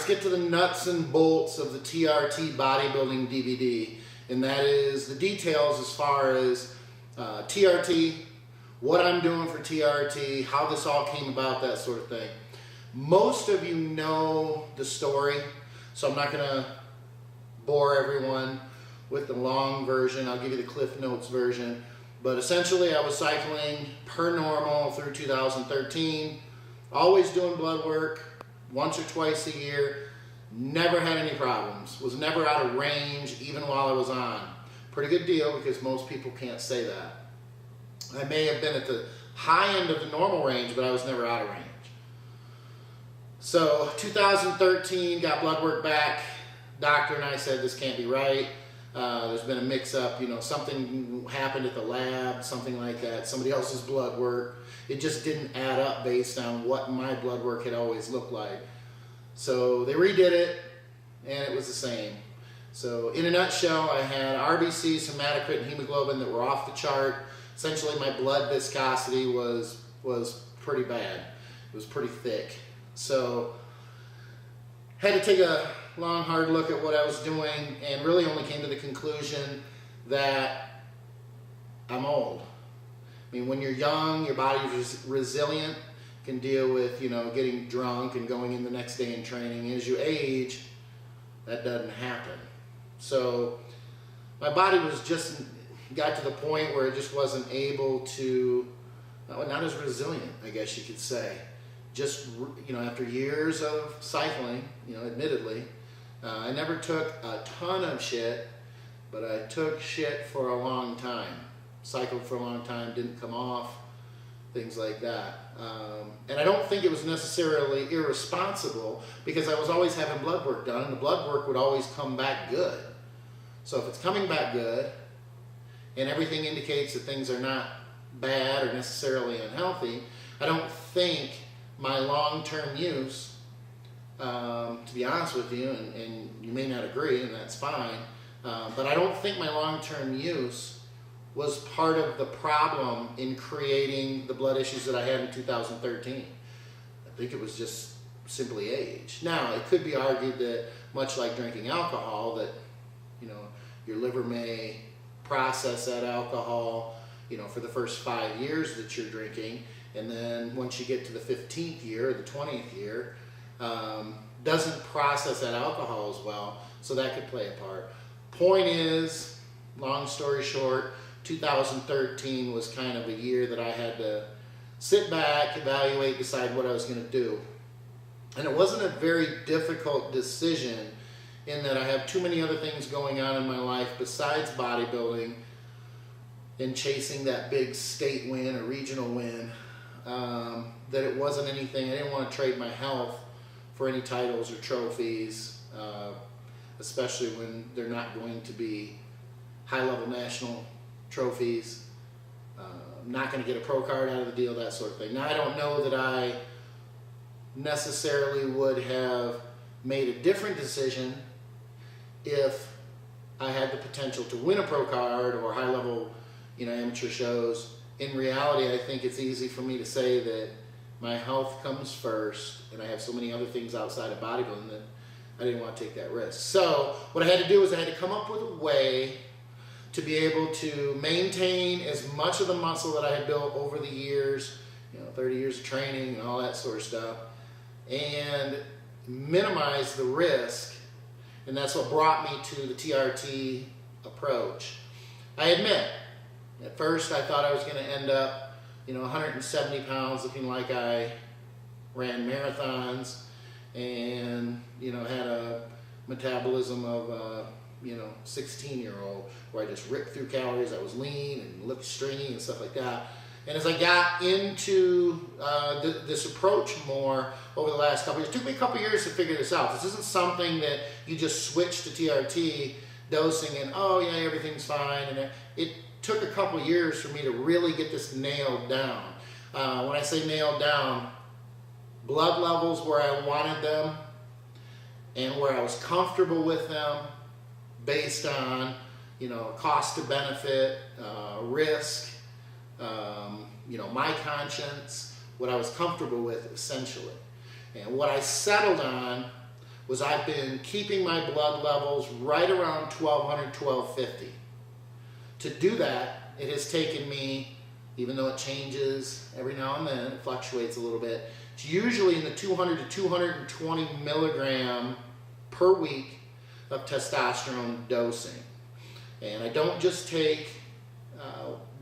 let's get to the nuts and bolts of the TRT bodybuilding DVD, and that is the details as far as TRT, what I'm doing for TRT, how this all came about, that sort of thing. Most of you know the story, so I'm not going to bore everyone with the long version. I'll give you the Cliff Notes version. But essentially, I was cycling per normal through 2013, always doing blood work once or twice a year, never had any problems, was never out of range even while I was on. Pretty good deal because most people can't say that. I may have been at the high end of the normal range, but I was never out of range. So 2013, got blood work back. Doctor and I said, this can't be right. There's been a mix-up, something happened at the lab, something like that, somebody else's blood work. It just didn't add up based on what my blood work had always looked like. So they redid it, and it was the same. So in a nutshell, I had RBCs, hematocrit, and hemoglobin that were off the chart. Essentially, my blood viscosity was pretty bad. It was pretty thick. So had to take a long, hard look at what I was doing and really only came to the conclusion that I'm old. I mean, when you're young, your body's resilient, can deal with, getting drunk and going in the next day in training. As you age, that doesn't happen. So my body was got to the point where it just wasn't able to, not as resilient, I guess you could say. Just, after years of cycling, admittedly, I never took a ton of shit, but I took shit for a long time. Cycled for a long time, didn't come off, things like that. And I don't think it was necessarily irresponsible because I was always having blood work done, and the blood work would always come back good. So if it's coming back good, and everything indicates that things are not bad or necessarily unhealthy, I don't think my long-term use, to be honest with you, and you may not agree, and that's fine, but I don't think my long-term use was part of the problem in creating the blood issues that I had in 2013. I think it was just simply age. Now, it could be argued that, much like drinking alcohol, that your liver may process that alcohol, for the first 5 years that you're drinking, and then once you get to the 15th year or the 20th year, doesn't process that alcohol as well, so that could play a part. Point is, long story short, 2013 was kind of a year that I had to sit back, evaluate, decide what I was going to do. And it wasn't a very difficult decision in that I have too many other things going on in my life besides bodybuilding and chasing that big state win or regional win, that it wasn't anything. I didn't want to trade my health for any titles or trophies, especially when they're not going to be high-level national trophies. Not going to get a pro card out of the deal, that sort of thing. Now, I don't know that I necessarily would have made a different decision if I had the potential to win a pro card or high-level, amateur shows. In reality, I think it's easy for me to say that my health comes first, and I have so many other things outside of bodybuilding that I didn't want to take that risk. So what I had to do is I had to come up with a way to be able to maintain as much of the muscle that I had built over the years, 30 years of training and all that sort of stuff, and minimize the risk, and that's what brought me to the TRT approach. I admit, at first I thought I was going to end up 170 pounds, looking like I ran marathons and had a metabolism of a 16-year-old, where I just ripped through calories. I was lean and looked stringy and stuff like that. And as I got into this approach more over the last couple years, it took me a couple years to figure this out. This isn't something that you just switch to TRT dosing and, oh yeah, everything's fine. And it took a couple years for me to really get this nailed down. When I say nailed down, blood levels where I wanted them and where I was comfortable with them based on, cost to benefit, risk, my conscience, what I was comfortable with essentially. And what I settled on was I've been keeping my blood levels right around 1200, 1250. To do that, it has taken me, even though it changes every now and then, it fluctuates a little bit, it's usually in the 200 to 220 milligram per week of testosterone dosing. And I don't just take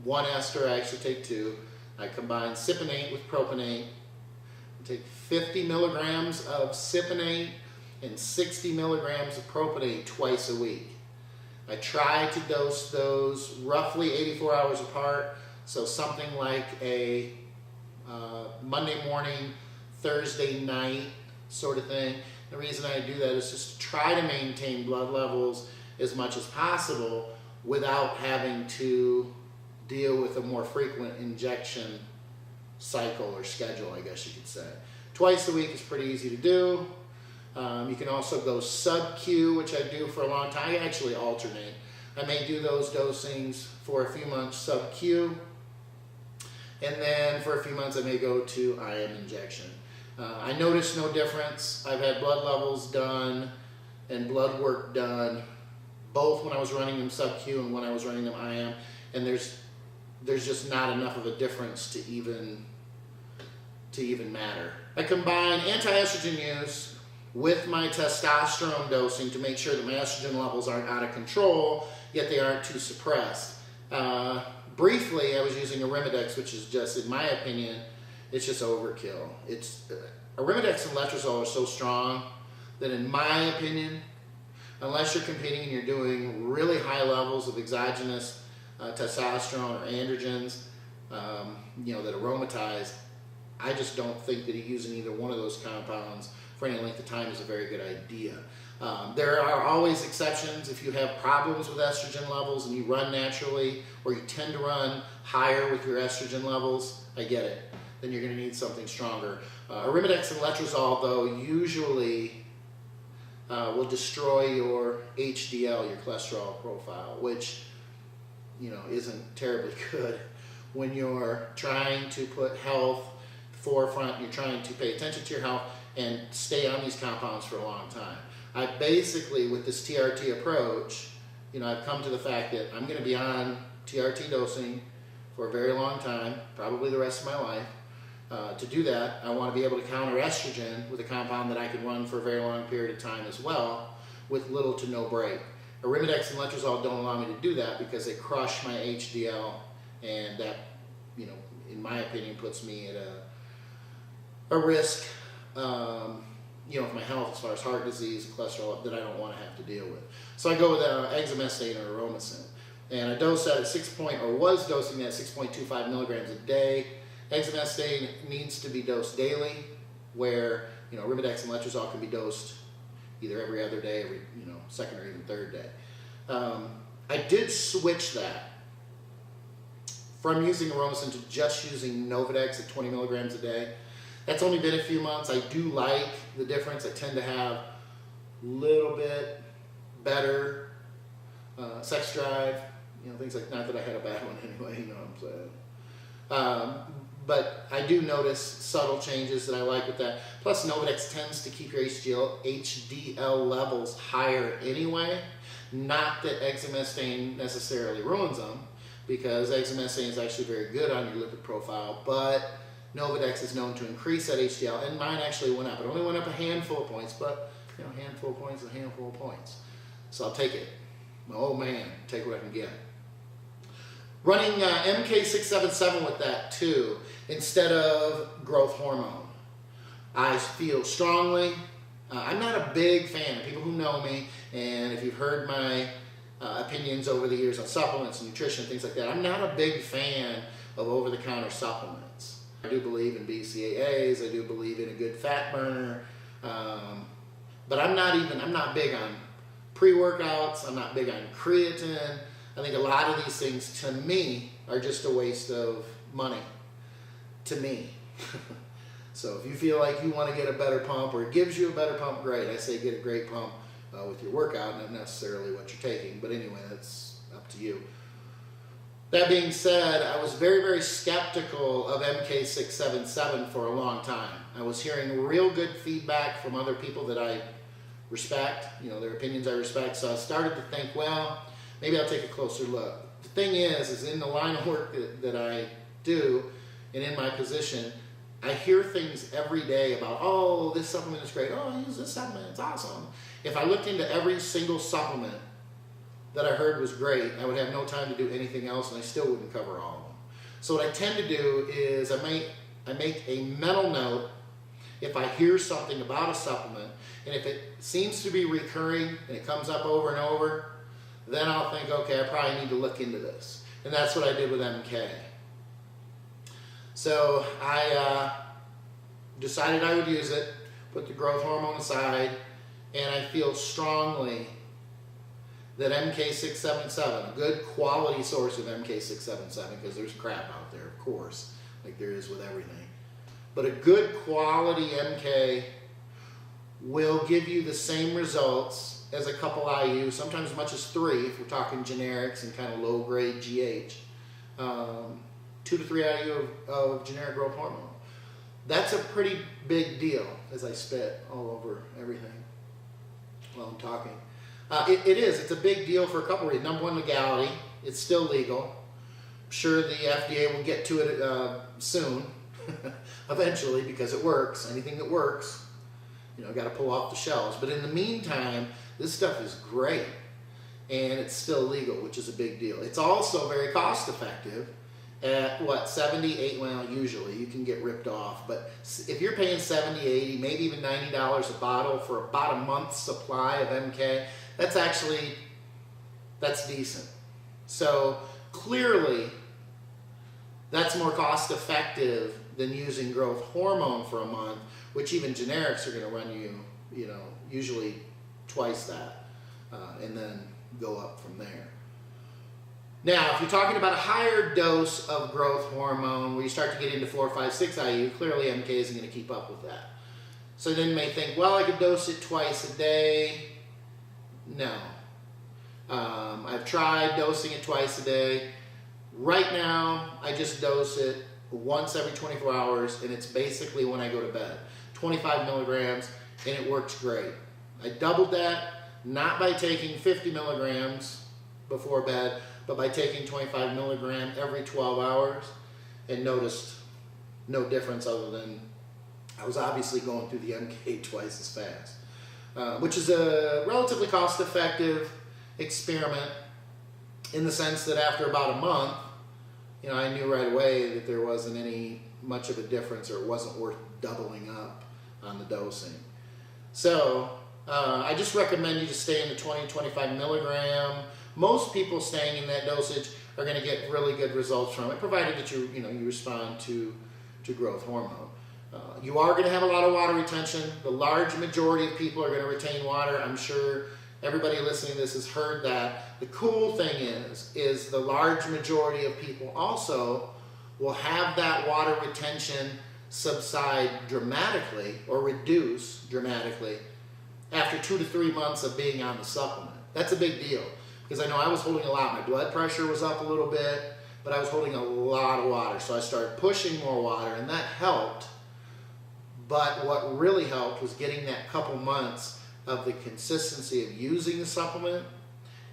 one ester, I actually take two. I combine cypionate with propionate. I take 50 milligrams of cypionate and 60 milligrams of propionate twice a week. I try to dose those roughly 84 hours apart, so something like a Monday morning, Thursday night sort of thing. The reason I do that is just to try to maintain blood levels as much as possible without having to deal with a more frequent injection cycle or schedule, I guess you could say. Twice a week is pretty easy to do. You can also go sub-Q, which I do for a long time. I actually alternate. I may do those dosings for a few months sub-Q, and then for a few months I may go to IM injection. I notice no difference. I've had blood levels done and blood work done, both when I was running them sub-Q and when I was running them IM, and there's just not enough of a difference to even matter. I combine anti-estrogen use with my testosterone dosing to make sure that my estrogen levels aren't out of control, yet they aren't too suppressed. Briefly, I was using Arimidex, which is just, in my opinion, it's just overkill. Arimidex and letrozole are so strong that, in my opinion, unless you're competing and you're doing really high levels of exogenous testosterone or androgens, that aromatize, I just don't think that using either one of those compounds for any length of time is a very good idea. There are always exceptions. If you have problems with estrogen levels and you run naturally, or you tend to run higher with your estrogen levels, I get it. Then you're going to need something stronger. Arimidex and letrozole, though, usually will destroy your HDL, your cholesterol profile, which isn't terribly good when you're trying to put health forefront. You're trying to pay attention to your health and stay on these compounds for a long time. I basically, with this TRT approach, I've come to the fact that I'm going to be on TRT dosing for a very long time, probably the rest of my life. To do that, I want to be able to counter estrogen with a compound that I can run for a very long period of time as well, with little to no break. Arimidex and letrozole don't allow me to do that because they crush my HDL, and that, in my opinion, puts me at a risk, of my health as far as heart disease and cholesterol that I don't want to have to deal with. So I go with exemestane or aromacin, and I dose that at was dosing that at 6.25 milligrams a day. Exemestane needs to be dosed daily, where Arimidex and letrozole can be dosed either every other day, every second or even third day. I did switch that from using aromacin to just using Novadex at 20 milligrams a day. That's only been a few months. I do like the difference. I tend to have a little bit better sex drive, things like, not that I had a bad one anyway, you know what I'm saying. But I do notice subtle changes that I like with that. Plus, Novadex tends to keep your HDL levels higher anyway. Not that exemestane necessarily ruins them, because exemestane is actually very good on your lipid profile, but Novadex is known to increase that HDL, and mine actually went up. It only went up a handful of points, but a handful of points is a handful of points. So I'll take it. Oh man, take what I can get. Running MK677 with that too, instead of growth hormone. I feel strongly. I'm not a big fan. People who know me, and if you've heard my opinions over the years on supplements and nutrition, things like that, I'm not a big fan of over-the-counter supplements. I do believe in BCAAs. I do believe in a good fat burner. But I'm not big on pre-workouts. I'm not big on creatine. I think a lot of these things, to me, are just a waste of money. To me. So if you feel like you want to get a better pump, or it gives you a better pump, great. I say get a great pump with your workout, not necessarily what you're taking. But anyway, that's up to you. That being said, I was very, very skeptical of MK677 for a long time. I was hearing real good feedback from other people that I respect, you know, their opinions I respect. So I started to think, well, maybe I'll take a closer look. The thing is in the line of work that I do and in my position, I hear things every day about, oh, this supplement is great. Oh, I use this supplement, it's awesome. If I looked into every single supplement that I heard was great, I would have no time to do anything else, and I still wouldn't cover all of them. So what I tend to do is I make a mental note if I hear something about a supplement, and if it seems to be recurring and it comes up over and over, then I'll think, okay, I probably need to look into this. And that's what I did with MK. So I decided I would use it, put the growth hormone aside, and I feel strongly that MK677, a good quality source of MK677, because there's crap out there, of course, like there is with everything, but a good quality MK will give you the same results as a couple IU, sometimes as much as 3 if we're talking generics and kind of low grade GH. 2 to 3 IU of generic growth hormone. That's a pretty big deal as I spit all over everything while I'm talking. It is. It's a big deal for a couple reasons. Number one, legality. It's still legal. I'm sure the FDA will get to it soon, eventually, because it works. Anything that works, you know, got to pull off the shelves. But in the meantime, this stuff is great, and it's still legal, which is a big deal. It's also very cost effective. At what, 70, 80, well, usually you can get ripped off, but if you're paying 70, 80, maybe even $90 a bottle for about a month's supply of MK, that's decent. So clearly that's more cost effective than using growth hormone for a month, which even generics are going to run you, you know, usually twice that, and then go up from there. Now, if you're talking about a higher dose of growth hormone, where you start to get into 4, 5, 6 IU, clearly MK isn't going to keep up with that. So then you may think, well, I could dose it twice a day. No. I've tried dosing it twice a day. Right now, I just dose it once every 24 hours, and it's basically when I go to bed. 25 milligrams, and it works great. I doubled that, not by taking 50 milligrams before bed, but by taking 25 milligram every 12 hours, and noticed no difference other than I was obviously going through the MK twice as fast, which is a relatively cost-effective experiment in the sense that after about a month, you know, I knew right away that there wasn't any much of a difference, or it wasn't worth doubling up on the dosing. So I just recommend you to stay in the 20 to 25 milligram. Most people staying in that dosage are going to get really good results from it, provided that you respond to growth hormone. You are going to have a lot of water retention. The large majority of people are going to retain water. I'm sure everybody listening to this has heard that. The cool thing is the large majority of people also will have that water retention subside dramatically or reduce dramatically after 2 to 3 months of being on the supplement. That's a big deal. Because I know I was holding a lot. My blood pressure was up a little bit, but I was holding a lot of water. So I started pushing more water, and that helped. But what really helped was getting that couple months of the consistency of using the supplement,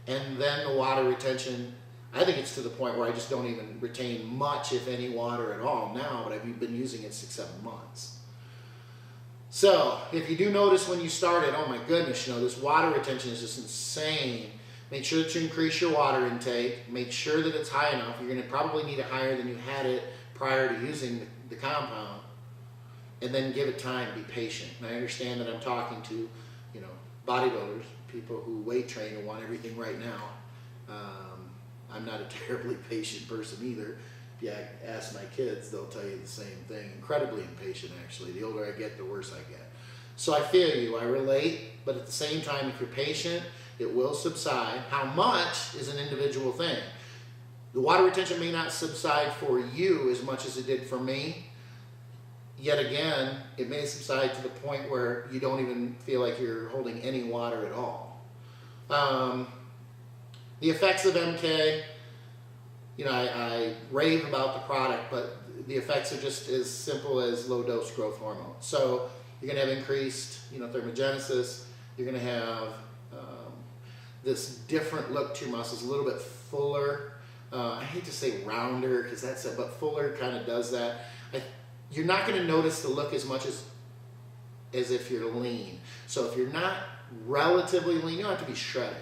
and then the water retention. I think it's to the point where I just don't even retain much, if any, water at all now, but I've been using it 6, 7 months. So if you do notice when you started, oh my goodness, you know, this water retention is just insane. Make sure that you increase your water intake. Make sure that it's high enough. You're going to probably need it higher than you had it prior to using the compound. And then give it time. Be patient. And I understand that I'm talking to, you know, bodybuilders, people who weight train and want everything right now. I'm not a terribly patient person either. If you ask my kids, they'll tell you the same thing. Incredibly impatient, actually. The older I get, the worse I get. So I feel you. I relate. But at the same time, if you're patient, it will subside. How much is an individual thing. The water retention may not subside for you as much as it did for me. Yet again, it may subside to the point where you don't even feel like you're holding any water at all. The effects of MK, you know, I rave about the product, but the effects are just as simple as low dose growth hormone. So you're going to have increased, you know, thermogenesis, You're going to have this different look to your muscles, a little bit fuller. I hate to say rounder because that's it, but fuller kind of does that. You're not going to notice the look as much as if you're lean. So if you're not relatively lean, you don't have to be shredded.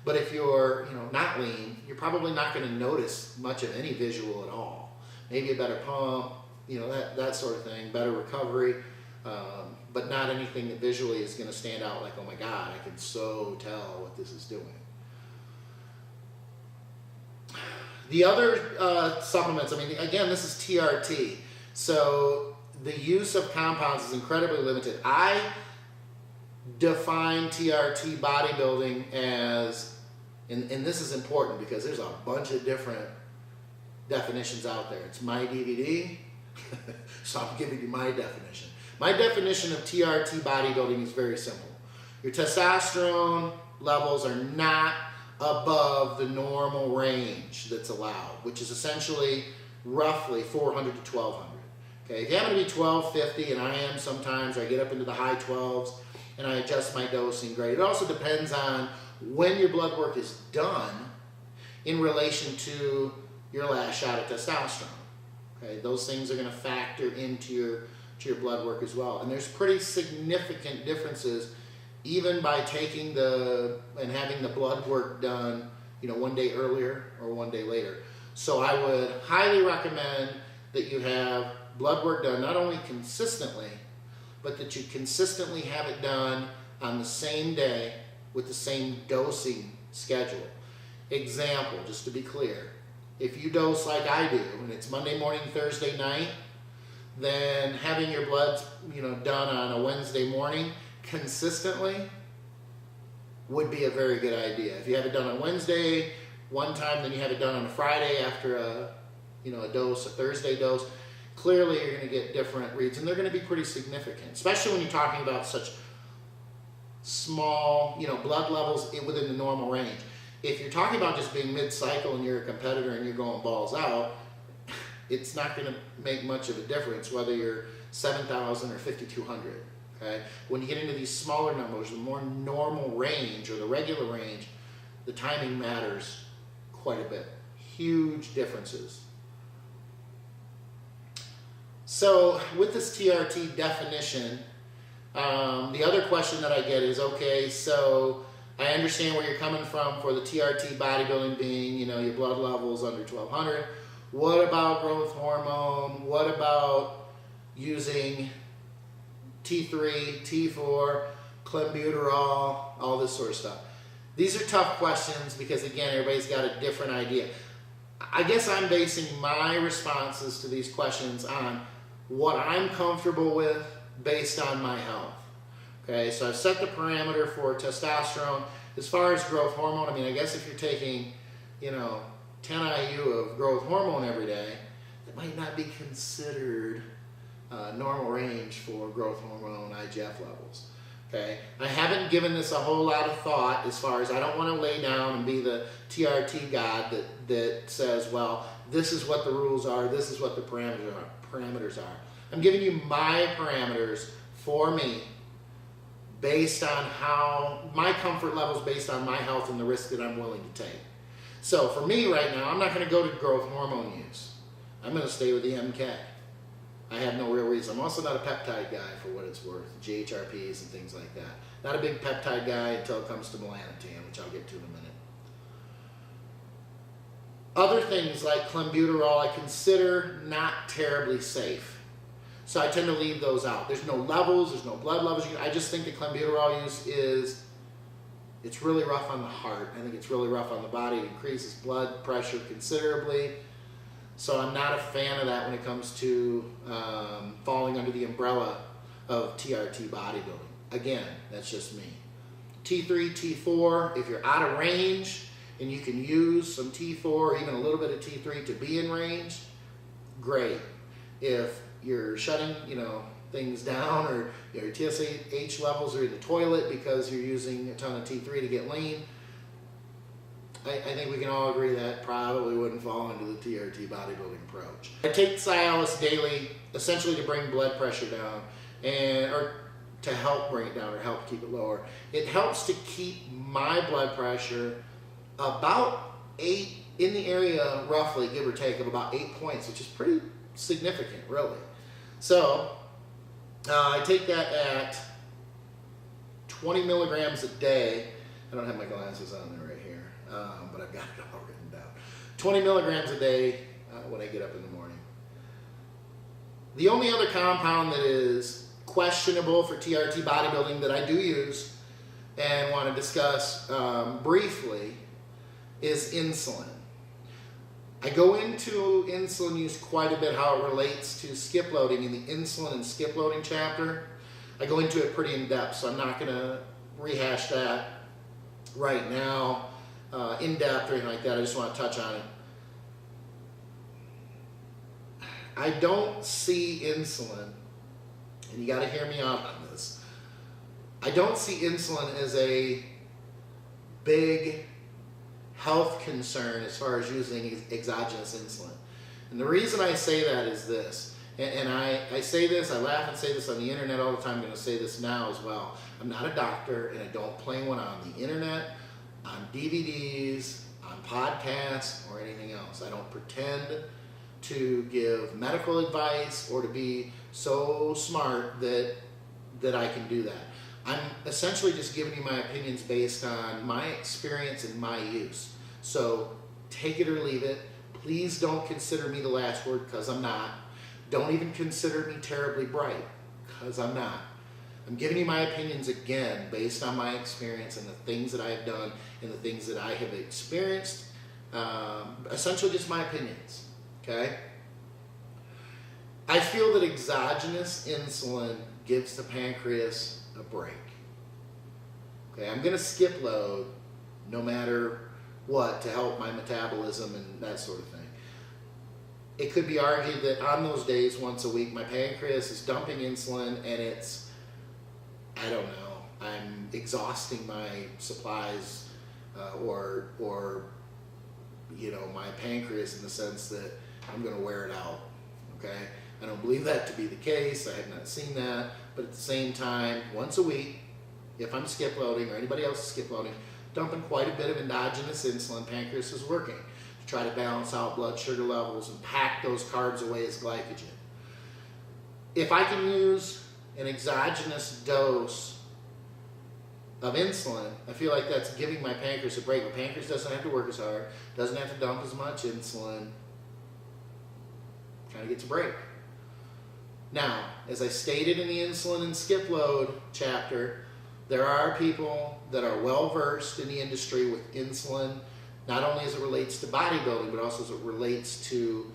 But if you're not lean, you're probably not going to notice much of any visual at all. Maybe a better pump, that sort of thing, better recovery, but not anything that visually is going to stand out like, oh my God, I can so tell what this is doing. The other supplements, again, this is TRT. So the use of compounds is incredibly limited. I define TRT bodybuilding as, and this is important because there's a bunch of different definitions out there. It's my DVD, so I'm giving you my definition. My definition of TRT bodybuilding is very simple. Your testosterone levels are not above the normal range that's allowed, which is essentially roughly 400 to 1200. Okay, if you happen to be 1250, and I am sometimes, or I get up into the high 12s, and I adjust my dosing grade. It also depends on when your blood work is done in relation to your last shot of testosterone. Okay, those things are going to factor into your blood work as well. And there's pretty significant differences even by taking and having the blood work done, one day earlier or one day later. So I would highly recommend that you have blood work done not only consistently, but that you consistently have it done on the same day with the same dosing schedule. Example, just to be clear, if you dose like I do, and it's Monday morning, Thursday night, then having your bloods, done on a Wednesday morning consistently would be a very good idea. If you have it done on Wednesday one time, then you have it done on a Friday after a Thursday dose, clearly you're going to get different reads, and they're going to be pretty significant, especially when you're talking about such small, blood levels within the normal range. If you're talking about just being mid-cycle and you're a competitor and you're going balls out, it's not going to make much of a difference whether you're 7,000 or 5,200. Okay? When you get into these smaller numbers, the more normal range or the regular range, the timing matters quite a bit. Huge differences. So with this TRT definition, the other question that I get is, okay, so I understand where you're coming from for the TRT bodybuilding being, your blood levels under 1200. What about growth hormone? What about using T3, T4, clenbuterol, all this sort of stuff? These are tough questions because, again, everybody's got a different idea. I guess I'm basing my responses to these questions on what I'm comfortable with based on my health. Okay, so I've set the parameter for testosterone. As far as growth hormone, I guess if you're taking, 10 IU of growth hormone every day, it might not be considered normal range for growth hormone IGF levels. Okay, I haven't given this a whole lot of thought as far as I don't want to lay down and be the TRT god that says, well, this is what the rules are, this is what the parameters are. I'm giving you my parameters for me based on my comfort levels based on my health and the risk that I'm willing to take. So for me right now, I'm not going to go to growth hormone use. I'm going to stay with the MK. I have no real reason. I'm also not a peptide guy for what it's worth, GHRPs and things like that. Not a big peptide guy until it comes to Melanotan, which I'll get to in a minute. Other things like clenbuterol I consider not terribly safe. So I tend to leave those out. There's no levels, there's no blood levels. I just think the clenbuterol use it's really rough on the heart. I think it's really rough on the body. It increases blood pressure considerably. So I'm not a fan of that when it comes to falling under the umbrella of TRT bodybuilding. Again, that's just me. T3, T4, if you're out of range and you can use some T4 or even a little bit of T3 to be in range, great. If you're shutting, things down, or your TSH levels are in the toilet because you're using a ton of T3 to get lean, I think we can all agree that probably wouldn't fall into the TRT bodybuilding approach. I take Cialis daily essentially to bring blood pressure down, or to help bring it down or help keep it lower. It helps to keep my blood pressure about 8, in the area roughly, give or take, of about 8 points, which is pretty significant, really. So I take that at 20 milligrams a day. I don't have my glasses on there right here, but I've got it all written down. 20 milligrams a day when I get up in the morning. The only other compound that is questionable for TRT bodybuilding that I do use and want to discuss briefly is insulin. I go into insulin use quite a bit, how it relates to skip loading in the insulin and skip loading chapter. I go into it pretty in depth, so I'm not going to rehash that right now in depth or anything like that. I just want to touch on it. I don't see insulin, and you got to hear me out on this. I don't see insulin as a big health concern as far as using exogenous insulin. And the reason I say that is this, and I say this, I laugh and say this on the internet all the time, I'm going to say this now as well. I'm not a doctor, and I don't play one on the internet, on DVDs, on podcasts, or anything else. I don't pretend to give medical advice or to be so smart that I can do that. I'm essentially just giving you my opinions based on my experience and my use. So take it or leave it. Please don't consider me the last word, because I'm not. Don't even consider me terribly bright, because I'm not. I'm giving you my opinions again based on my experience and the things that I have done and the things that I have experienced. Essentially just my opinions, okay? I feel that exogenous insulin gives the pancreas a break. Okay, I'm going to skip load no matter what to help my metabolism and that sort of thing. It could be argued that on those days, once a week, my pancreas is dumping insulin and it's, I don't know, I'm exhausting my supplies or you know, my pancreas in the sense that I'm going to wear it out, okay? I don't believe that to be the case. I have not seen that. But at the same time, once a week, if I'm skip loading or anybody else is skip loading, dumping quite a bit of endogenous insulin, pancreas is working to try to balance out blood sugar levels and pack those carbs away as glycogen. If I can use an exogenous dose of insulin, I feel like that's giving my pancreas a break. My pancreas doesn't have to work as hard, doesn't have to dump as much insulin, kind of gets a break. Now, as I stated in the insulin and skip load chapter, there are people that are well versed in the industry with insulin, not only as it relates to bodybuilding, but also as it relates to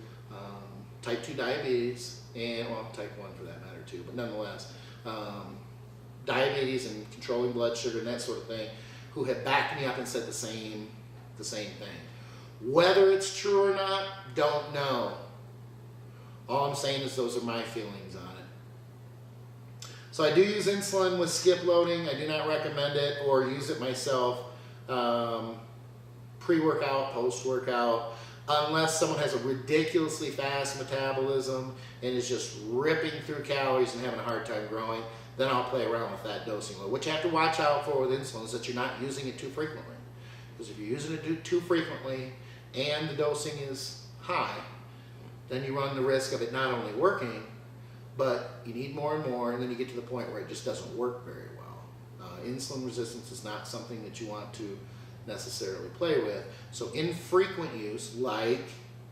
type 2 diabetes, and well, type 1 for that matter too, but nonetheless, diabetes and controlling blood sugar and that sort of thing, who have backed me up and said the same thing. Whether it's true or not, don't know. All I'm saying is those are my feelings on it. So I do use insulin with skip loading. I do not recommend it or use it myself pre-workout, post-workout, unless someone has a ridiculously fast metabolism and is just ripping through calories and having a hard time growing. Then I'll play around with that dosing load. What you have to watch out for with insulin is that you're not using it too frequently. Because if you're using it too frequently and the dosing is high, then you run the risk of it not only working, but you need more and more, and then you get to the point where it just doesn't work very well. Insulin resistance is not something that you want to necessarily play with. So infrequent use, like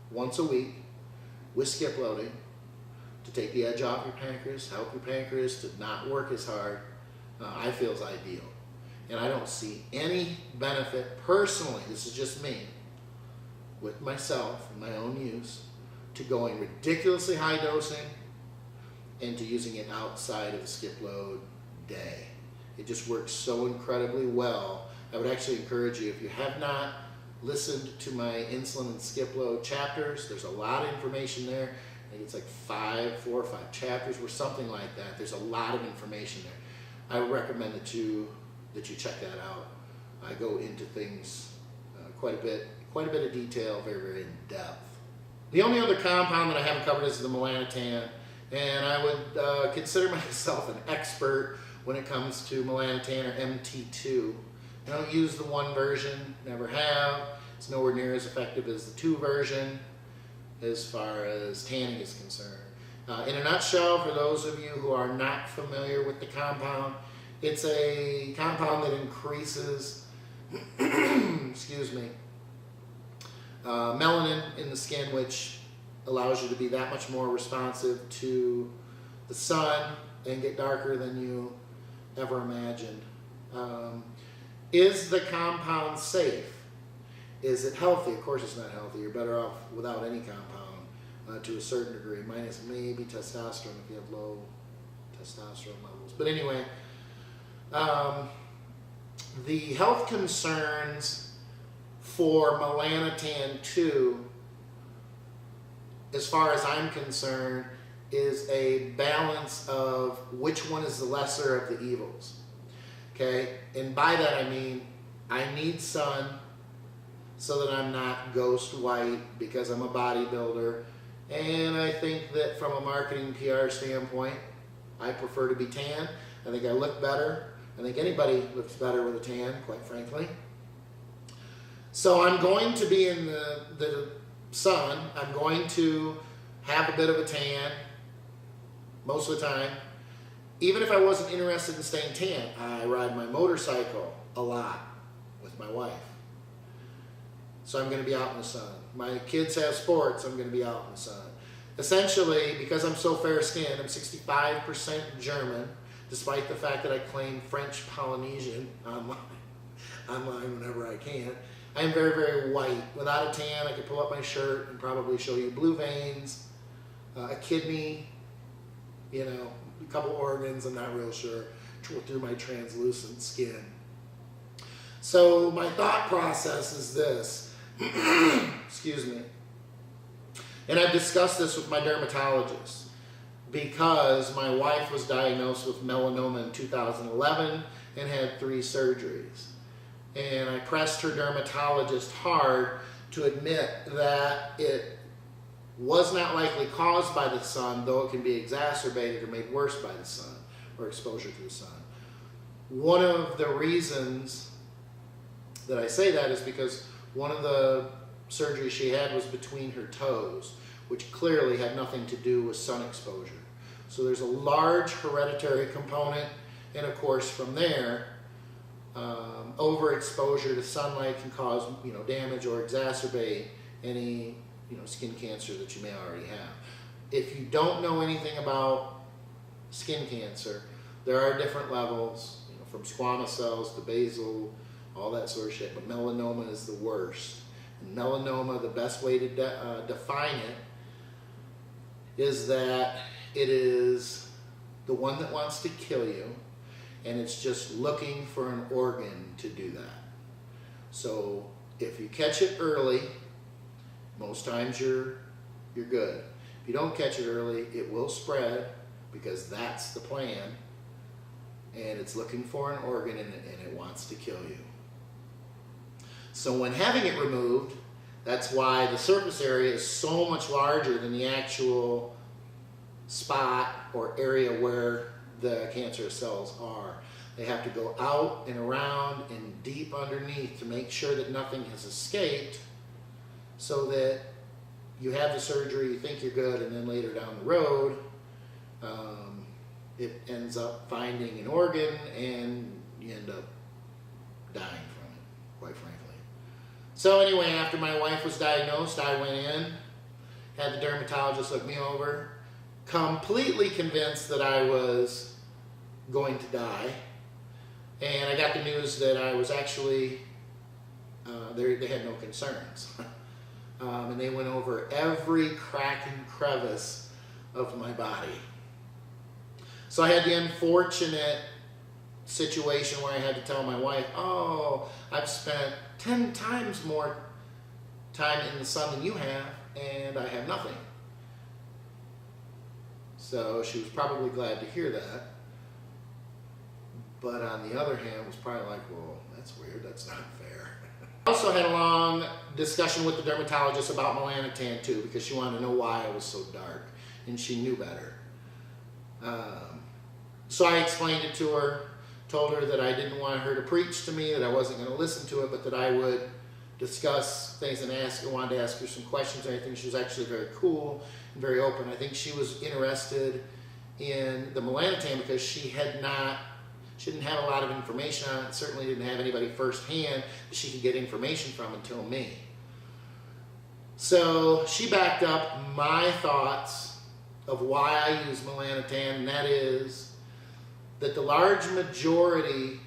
once a week with skip loading, to take the edge off your pancreas, help your pancreas to not work as hard, I feel is ideal. And I don't see any benefit personally, this is just me, with myself and my own use, to going ridiculously high dosing and to using it outside of the skip load day. It just works so incredibly well. I would actually encourage you, if you have not listened to my insulin and skip load chapters, there's a lot of information there. I think it's like 4 or 5 chapters or something like that. There's a lot of information there. I would recommend that you check that out. I go into things quite a bit of detail, very, very in depth. The only other compound that I haven't covered is the Melanotan, and I would consider myself an expert when it comes to Melanotan or MT2. I don't use the 1 version, never have. It's nowhere near as effective as the 2 version as far as tanning is concerned. In a nutshell, for those of you who are not familiar with the compound, it's a compound that increases excuse me, melanin in the skin, which allows you to be that much more responsive to the sun and get darker than you ever imagined. Is the compound safe? Is it healthy? Of course it's not healthy. You're better off without any compound to a certain degree, minus maybe testosterone if you have low testosterone levels. But anyway, the health concerns for Melanotan 2, as far as I'm concerned, is a balance of which one is the lesser of the evils. Okay, and by that I mean I need sun so that I'm not ghost white because I'm a bodybuilder, and I think that from a marketing PR standpoint, I prefer to be tan. I think I look better. I think anybody looks better with a tan, quite frankly. So I'm going to be in the sun. I'm going to have a bit of a tan most of the time. Even if I wasn't interested in staying tan, I ride my motorcycle a lot with my wife. So I'm going to be out in the sun. My kids have sports, I'm going to be out in the sun. Essentially, because I'm so fair-skinned, I'm 65% German, despite the fact that I claim French Polynesian online whenever I can. I am very, very white. Without a tan, I could pull up my shirt and probably show you blue veins, a kidney, you know, a couple organs, I'm not real sure, through my translucent skin. So my thought process is this, excuse me, and I've discussed this with my dermatologist because my wife was diagnosed with melanoma in 2011 and had 3 surgeries. And I pressed her dermatologist hard to admit that it was not likely caused by the sun, though it can be exacerbated or made worse by the sun or exposure to the sun. One of the reasons that I say that is because one of the surgeries she had was between her toes, which clearly had nothing to do with sun exposure. So there's a large hereditary component, and of course from there, overexposure to sunlight can cause, you know, damage or exacerbate any, you know, skin cancer that you may already have. If you don't know anything about skin cancer, there are different levels, you know, from squamous cells to basal, all that sort of shit, but melanoma is the worst. And melanoma, the best way to define it is that it is the one that wants to kill you, and it's just looking for an organ to do that. So if you catch it early, most times you're good. If you don't catch it early, it will spread because that's the plan, and it's looking for an organ and it wants to kill you. So when having it removed, that's why the surface area is so much larger than the actual spot or area where the cancerous cells are. They have to go out and around and deep underneath to make sure that nothing has escaped, so that you have the surgery, you think you're good, and then later down the road, it ends up finding an organ and you end up dying from it, quite frankly. So anyway, after my wife was diagnosed, I went in, had the dermatologist look me over, completely convinced that I was going to die. And I got the news that I was actually, they had no concerns. And they went over every crack and crevice of my body. So I had the unfortunate situation where I had to tell my wife, oh, I've spent 10 times more time in the sun than you have, and I have nothing. So she was probably glad to hear that. But on the other hand, was probably like, well, that's weird, that's not fair. I also had a long discussion with the dermatologist about Melanotan too, because she wanted to know why I was so dark, and she knew better. So I explained it to her, told her that I didn't want her to preach to me, that I wasn't going to listen to it, but that I would discuss things and wanted to ask her some questions and everything. She was actually very cool and very open. I think she was interested in the Melanotan because she didn't have a lot of information on it, certainly didn't have anybody firsthand that she could get information from until me. So she backed up my thoughts of why I use Melanotan, and that is that the large majority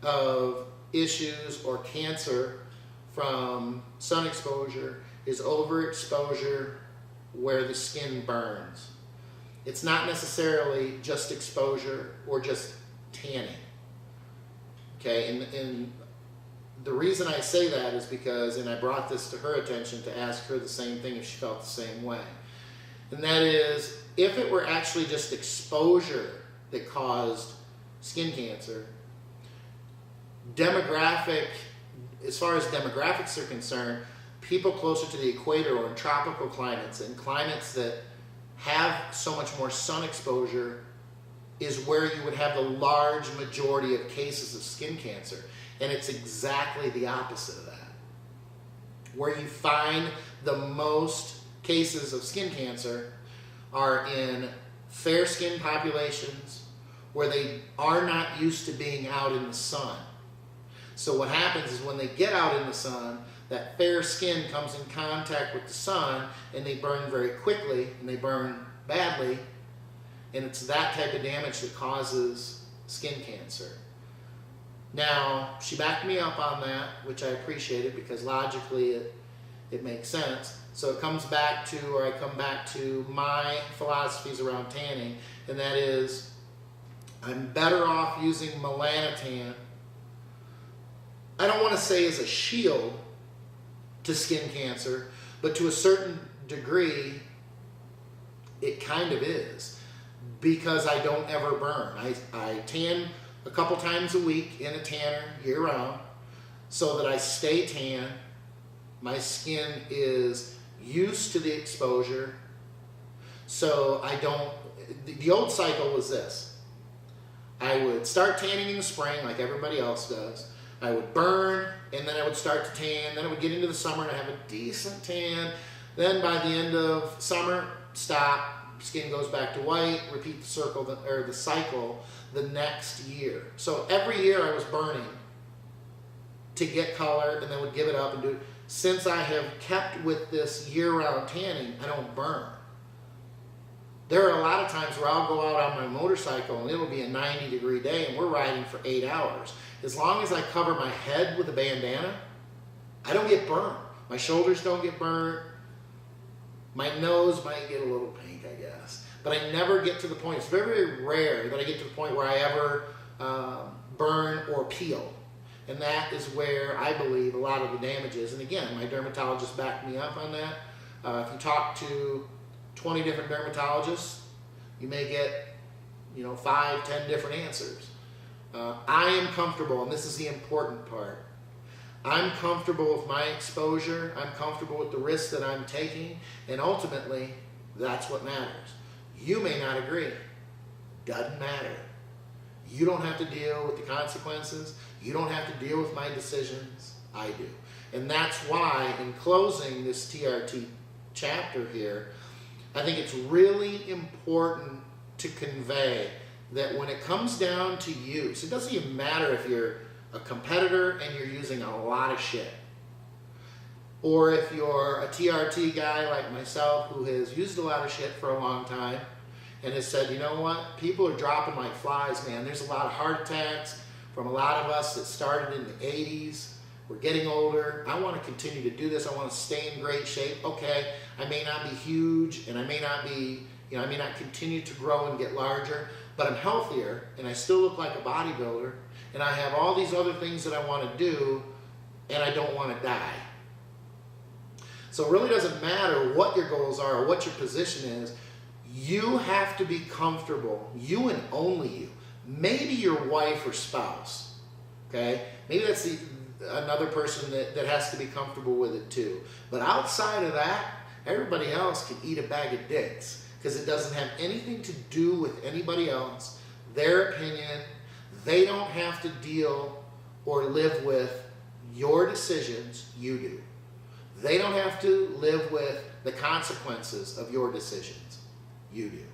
of issues or cancer from sun exposure is overexposure where the skin burns. It's not necessarily just exposure or just tanning. Okay, and the reason I say that is because, and I brought this to her attention to ask her the same thing if she felt the same way. And that is, if it were actually just exposure that caused skin cancer, as far as demographics are concerned, people closer to the equator or in tropical climates and climates that have so much more sun exposure is where you would have the large majority of cases of skin cancer. And it's exactly the opposite of that. Where you find the most cases of skin cancer are in fair skin populations where they are not used to being out in the sun. So what happens is when they get out in the sun, that fair skin comes in contact with the sun and they burn very quickly and they burn badly, and it's that type of damage that causes skin cancer. Now, she backed me up on that, which I appreciated because logically it makes sense. So it comes back to, or I come back to my philosophies around tanning, and that is I'm better off using Melanotan. I don't want to say as a shield to skin cancer, but to a certain degree, it kind of is, because I don't ever burn. I tan a couple times a week in a tanner year round so that I stay tan. My skin is used to the exposure, so I don't, the old cycle was this. I would start tanning in the spring like everybody else does. I would burn, and then I would start to tan. Then I would get into the summer and I have a decent tan. Then by the end of summer, stop, skin goes back to white, repeat the cycle the next year. So every year I was burning to get color and then would give it up and do it. Since I have kept with this year-round tanning, I don't burn. There are a lot of times where I'll go out on my motorcycle and it'll be a 90-degree day and we're riding for 8 hours. As long as I cover my head with a bandana, I don't get burned. My shoulders don't get burnt. My nose might get a little pink, I guess. But I never get to the point, it's very, very rare that I get to the point where I ever burn or peel. And that is where I believe a lot of the damage is. And again, my dermatologist backed me up on that. If you talk to 20 different dermatologists, you may get 5, 10 different answers. I am comfortable, and this is the important part. I'm comfortable with my exposure. I'm comfortable with the risks that I'm taking, and ultimately, that's what matters. You may not agree. Doesn't matter. You don't have to deal with the consequences. You don't have to deal with my decisions. I do. And that's why, in closing this TRT chapter here, I think it's really important to convey that when it comes down to use, it doesn't even matter if you're a competitor and you're using a lot of shit, or if you're a TRT guy like myself who has used a lot of shit for a long time and has said, you know what, people are dropping like flies, man. There's a lot of heart attacks from a lot of us that started in the 80s. We're getting older. I want to continue to do this. I want to stay in great shape. Okay, I may not be huge and I may not be, I may not continue to grow and get larger, but I'm healthier and I still look like a bodybuilder and I have all these other things that I want to do and I don't want to die. So it really doesn't matter what your goals are or what your position is. You have to be comfortable, you and only you. Maybe your wife or spouse, okay? Maybe that's another person that has to be comfortable with it too. But outside of that, everybody else can eat a bag of dicks because it doesn't have anything to do with anybody else. their opinion. They don't have to deal or live with your decisions, you do. They don't have to live with the consequences of your decisions, you do.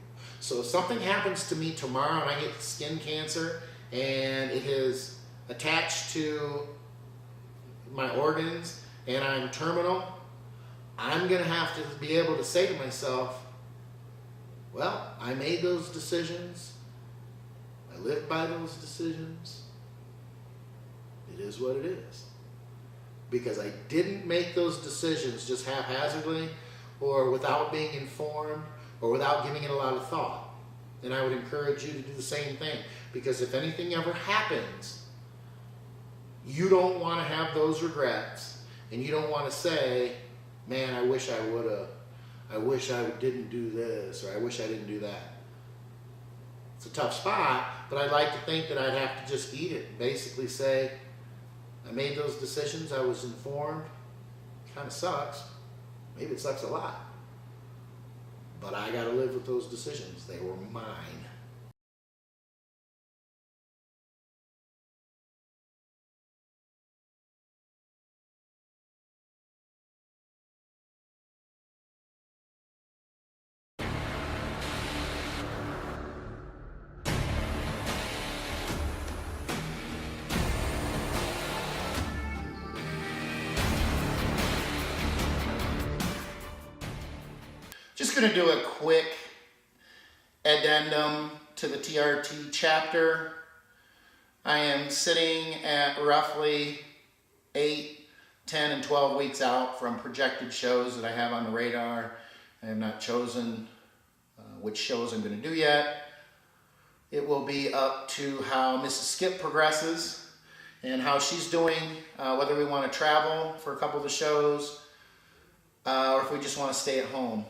So if something happens to me tomorrow and I get skin cancer and it is attached to my organs and I'm terminal, I'm going to have to be able to say to myself, well, I made those decisions. I lived by those decisions. It is what it is. Because I didn't make those decisions just haphazardly or without being informed or without giving it a lot of thought. And I would encourage you to do the same thing. Because if anything ever happens, you don't want to have those regrets. And you don't want to say, man, I wish I would have. I wish I didn't do this, or I wish I didn't do that. It's a tough spot, but I'd like to think that I'd have to just eat it and basically say, I made those decisions, I was informed. Kind of sucks. Maybe it sucks a lot. But I got to live with those decisions. They were mine. Just going to do a quick addendum to the TRT chapter. I am sitting at roughly 8, 10, and 12 weeks out from projected shows that I have on the radar. I have not chosen which shows I'm going to do yet. It will be up to how Mrs. Skip progresses and how she's doing, whether we want to travel for a couple of the shows or if we just want to stay at home.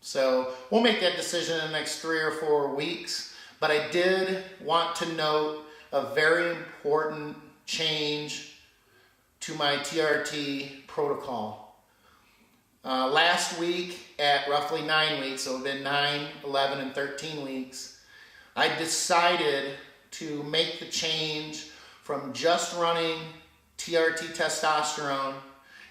So we'll make that decision in the next 3 or 4 weeks, but I did want to note a very important change to my TRT protocol. Last week at roughly 9 weeks, so it had been 9, 11, and 13 weeks, I decided to make the change from just running TRT testosterone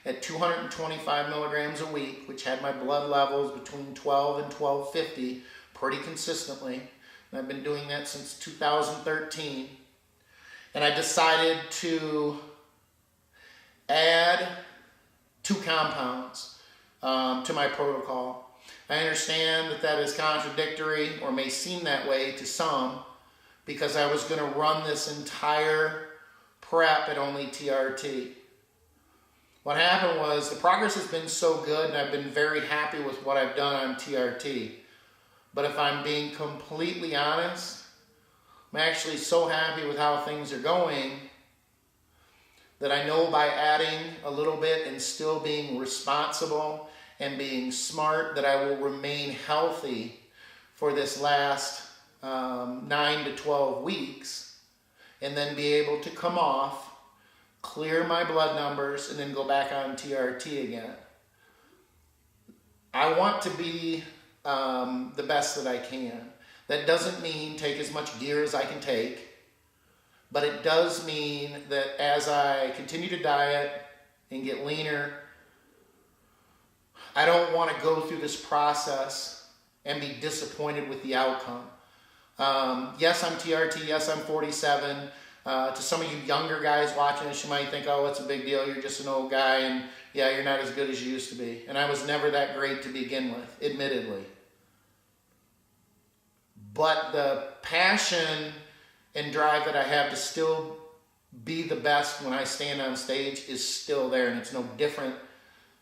at 225 milligrams a week, which had my blood levels between 12 and 1250 pretty consistently. And I've been doing that since 2013. And I decided to add 2 compounds to my protocol. I understand that that is contradictory or may seem that way to some because I was going to run this entire prep at only TRT. What happened was the progress has been so good and I've been very happy with what I've done on TRT. But if I'm being completely honest, I'm actually so happy with how things are going that I know by adding a little bit and still being responsible and being smart that I will remain healthy for this last 9 to 12 weeks and then be able to come off, clear my blood numbers, and then go back on TRT again. I want to be the best that I can. That doesn't mean take as much gear as I can take, but it does mean that as I continue to diet and get leaner, I don't want to go through this process and be disappointed with the outcome. Yes, I'm TRT. Yes, I'm 47. To some of you younger guys watching this, you might think, oh, it's a big deal. You're just an old guy, and yeah, you're not as good as you used to be. And I was never that great to begin with, admittedly. But the passion and drive that I have to still be the best when I stand on stage is still there, and it's no different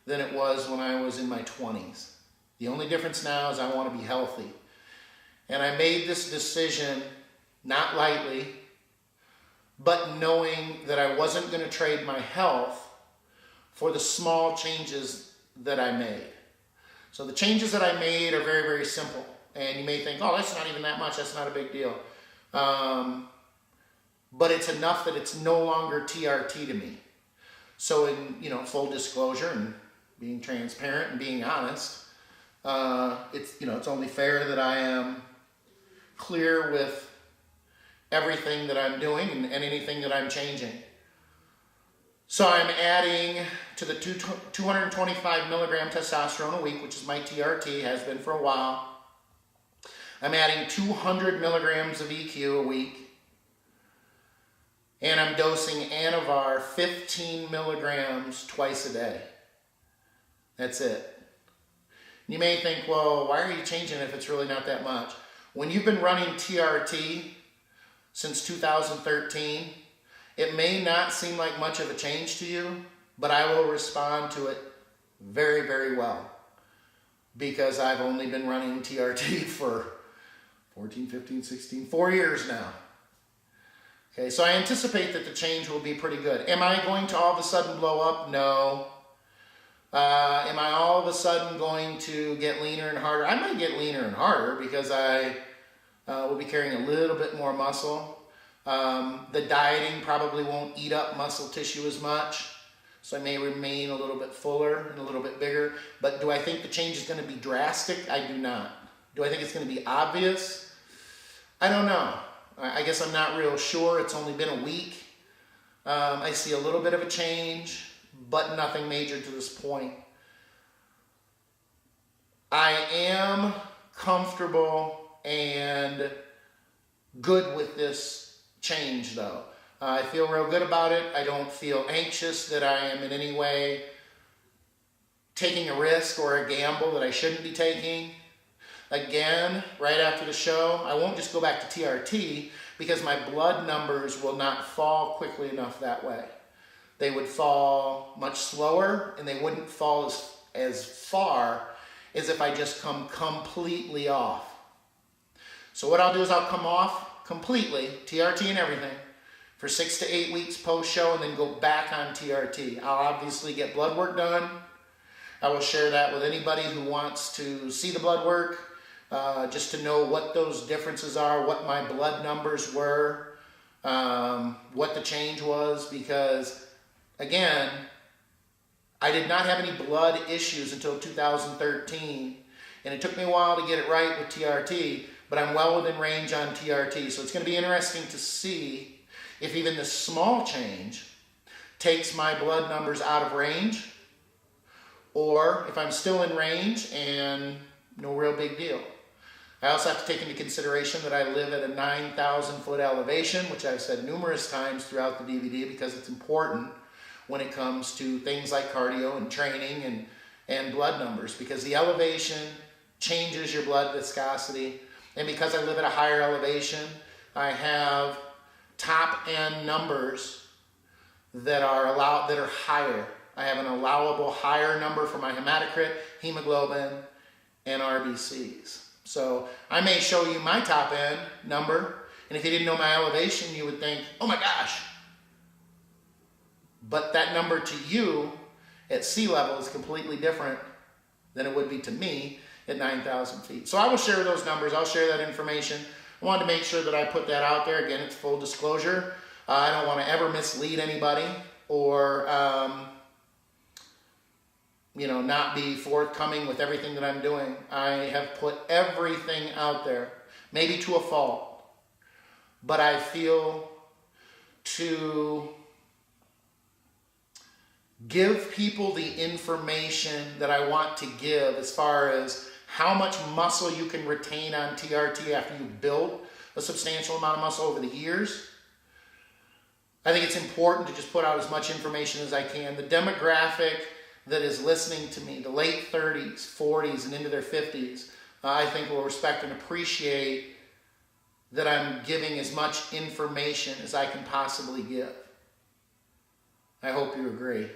than it was when I was in my 20s. The only difference now is I want to be healthy. And I made this decision, not lightly, but knowing that I wasn't going to trade my health for the small changes that I made. So the changes that I made are very, very simple. And you may think, oh, that's not even that much, that's not a big deal. But it's enough that it's no longer TRT to me. So in full disclosure and being transparent and being honest, it's only fair that I am clear with everything that I'm doing and anything that I'm changing. So I'm adding to the 225 milligram testosterone a week, which is my TRT, has been for a while. I'm adding 200 milligrams of EQ a week. And I'm dosing Anavar 15 milligrams twice a day. That's it. You may think, well, why are you changing if it's really not that much? When you've been running TRT since 2013, it may not seem like much of a change to you, but I will respond to it very, very well because I've only been running TRT for 14, 15, 16, 4 years now. Okay, so I anticipate that the change will be pretty good. Am I going to all of a sudden blow up? No. Am I all of a sudden going to get leaner and harder? I might get leaner and harder because I will be carrying a little bit more muscle. The dieting probably won't eat up muscle tissue as much, so I may remain a little bit fuller and a little bit bigger. But do I think the change is going to be drastic? I do not. Do I think it's going to be obvious? I don't know. I guess I'm not real sure. It's only been a week. I see a little bit of a change, but nothing major to this point. I am comfortable and good with this change though. I feel real good about it. I don't feel anxious that I am in any way taking a risk or a gamble that I shouldn't be taking. Again, right after the show, I won't just go back to TRT because my blood numbers will not fall quickly enough that way. They would fall much slower and they wouldn't fall as far as if I just come completely off. So what I'll do is I'll come off completely, TRT and everything, for 6 to 8 weeks post-show and then go back on TRT. I'll obviously get blood work done. I will share that with anybody who wants to see the blood work, just to know what those differences are, what my blood numbers were, what the change was, because again, I did not have any blood issues until 2013, and it took me a while to get it right with TRT, but I'm well within range on TRT. So it's going to be interesting to see if even this small change takes my blood numbers out of range, or if I'm still in range and no real big deal. I also have to take into consideration that I live at a 9,000 foot elevation, which I've said numerous times throughout the DVD because it's important when it comes to things like cardio and training and blood numbers, because the elevation changes your blood viscosity. And because I live at a higher elevation, I have top end numbers that are higher. I have an allowable higher number for my hematocrit, hemoglobin, and RBCs. So I may show you my top end number, and if you didn't know my elevation, you would think, oh my gosh. But that number to you at sea level is completely different than it would be to me at 9,000 feet. So I will share those numbers. I'll share that information. I wanted to make sure that I put that out there. Again, it's full disclosure. I don't want to ever mislead anybody or not be forthcoming with everything that I'm doing. I have put everything out there, maybe to a fault, but I feel to give people the information that I want to give as far as how much muscle you can retain on TRT after you've built a substantial amount of muscle over the years. I think it's important to just put out as much information as I can. The demographic that is listening to me, the late 30s, 40s, and into their 50s, I think will respect and appreciate that I'm giving as much information as I can possibly give. I hope you agree.